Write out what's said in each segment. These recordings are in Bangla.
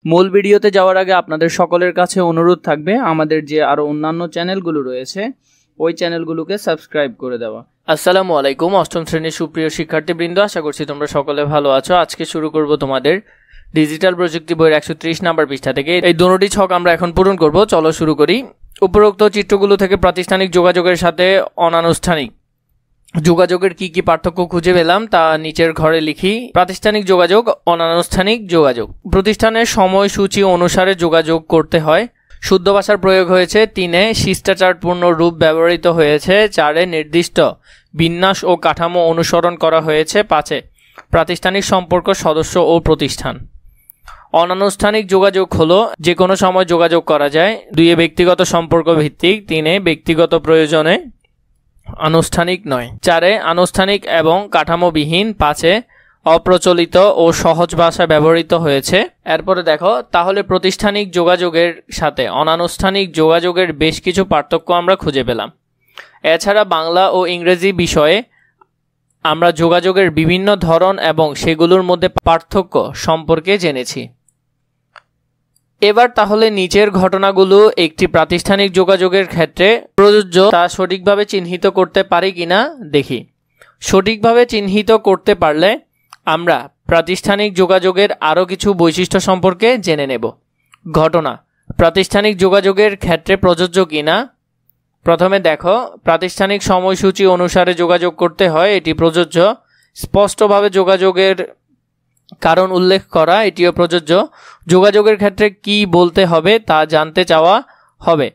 মূল ভিডিওতে যাওয়ার আগে আপনাদের সকলের কাছে অনুরোধ থাকবে আমাদের যে আরো অন্যান্য চ্যানেলগুলো রয়েছে ওই চ্যানেলগুলোকে সাবস্ক্রাইব করে দেওয়া। আসসালামু আলাইকুম, অষ্টম শ্রেণীর সুপ্রিয় শিক্ষার্থীবৃন্দ, আশা করছি তোমরা সকলে ভালো আছো। আজকে শুরু করব তোমাদের ডিজিটাল প্রযুক্তি বইয়ের 130 নাম্বার পৃষ্ঠা থেকে। এই দুটি ছক আমরা এখন পূরণ করব। চলো শুরু করি। উপরোক্ত চিত্রগুলো থেকে প্রাতিষ্ঠানিক যোগাযোগের সাথে অনানুষ্ঠানিক যোগাযোগের কি কি পার্থক্য খুঁজে পেলাম তা নিচের ঘরে লিখি। প্রাতিষ্ঠানিক যোগাযোগ, অনানুষ্ঠানিক যোগাযোগ। প্রতিষ্ঠানের সময়সূচি অনুসারে যোগাযোগ করতে হয়। শুদ্ধ ভাষার প্রয়োগ হয়েছে 3-এ, শিষ্টাচারপূর্ণ রূপ ব্যবহৃত হয়েছে 4-এ, নির্দিষ্ট বিন্যাস ও কাঠামো অনুসরণ করা হয়েছে 5-এ, প্রাতিষ্ঠানিক সম্পর্ক সদস্য ও প্রতিষ্ঠান। অনানুষ্ঠানিক যোগাযোগ হলো যে কোনো সময় যোগাযোগ করা যায়। 2-এ, ব্যক্তিগত সম্পর্ক ভিত্তিক। 3-এ, ব্যক্তিগত প্রয়োজনে, আনুষ্ঠানিক নয়। 4-এ, আনুষ্ঠানিক এবং কাঠামোবিহীন। 5-এ, অপ্রচলিত ও সহজ ভাষা ব্যবহৃত হয়েছে। এরপরে দেখো, তাহলে প্রাতিষ্ঠানিক যোগাযোগের সাথে অনানুষ্ঠানিক যোগাযোগের বেশ কিছু পার্থক্য আমরা খুঁজে পেলাম। এছাড়া বাংলা ও ইংরেজি বিষয়ে আমরা যোগাযোগের বিভিন্ন ধরন এবং সেগুলোর মধ্যে পার্থক্য সম্পর্কে জেনেছি। এবার তাহলে নিচের ঘটনাগুলো একটি প্রাতিষ্ঠানিক যোগাযোগের ক্ষেত্রে প্রযোজ্য তা সঠিকভাবে চিহ্নিত করতে পারি কিনা দেখি। সঠিকভাবে চিহ্নিত করতে পারলে আমরা প্রাতিষ্ঠানিক যোগাযোগের আরও কিছু বৈশিষ্ট্য সম্পর্কে জেনে নেব। ঘটনা প্রাতিষ্ঠানিক যোগাযোগের ক্ষেত্রে প্রযোজ্য কিনা। প্রথমে দেখো, প্রাতিষ্ঠানিক সময়সূচি অনুসারে যোগাযোগ করতে হয়, এটি প্রযোজ্য। স্পষ্টভাবে যোগাযোগের কারণ উল্লেখ করা, এটিও প্রযোজ্য। যোগাযোগের ক্ষেত্রে কি বলতে হবে তা জানতে চাওয়া হবে,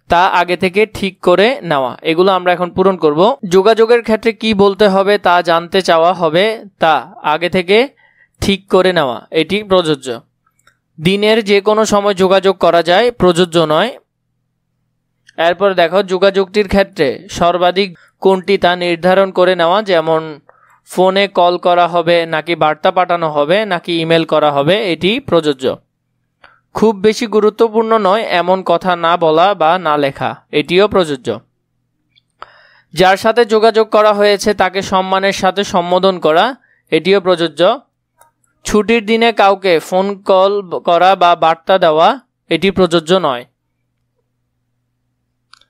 তা আগে থেকে ঠিক করে নেওয়া। এগুলো আমরা এখন পূরণ করব। যোগাযোগের ক্ষেত্রে কি বলতে হবে তা জানতে চাওয়া হবে, তা আগে থেকে ঠিক করে নেওয়া, এটি প্রযোজ্য। দিনের যে কোনো সময় যোগাযোগ করা যায়, প্রযোজ্য নয়। এরপর দেখো, যোগাযোগটির ক্ষেত্রে সর্বাধিক কোনটি তা নির্ধারণ করে নেওয়া, যেমন ফোনে কল করা হবে নাকি বার্তা পাঠানো হবে নাকি ইমেল করা হবে, এটি প্রযোজ্য। খুব বেশি গুরুত্বপূর্ণ নয় এমন কথা না বলা বা না লেখা, এটিও প্রযোজ্য। যার সাথে যোগাযোগ করা হয়েছে তাকে সম্মানের সাথে সম্বোধন করা, এটিও প্রযোজ্য। ছুটির দিনে কাউকে ফোন কল করা বা বার্তা দেওয়া, এটি প্রযোজ্য নয়।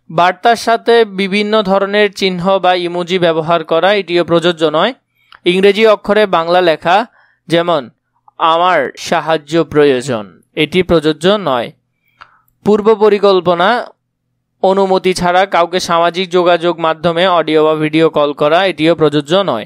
বার্তার সাথে বিভিন্ন ধরনের চিহ্ন বা ইমোজি ব্যবহার করা, এটিও প্রযোজ্য নয়। ইংরেজি অক্ষরে বাংলা লেখা, যেমন আমার সাহায্য প্রয়োজন, এটি প্রযোজ্য নয়। পূর্ব পরিকল্পনা অনুমতি ছাড়া কাউকে সামাজিক যোগাযোগ মাধ্যমে অডিও বা ভিডিও কল করা, এটিও প্রযোজ্য নয়।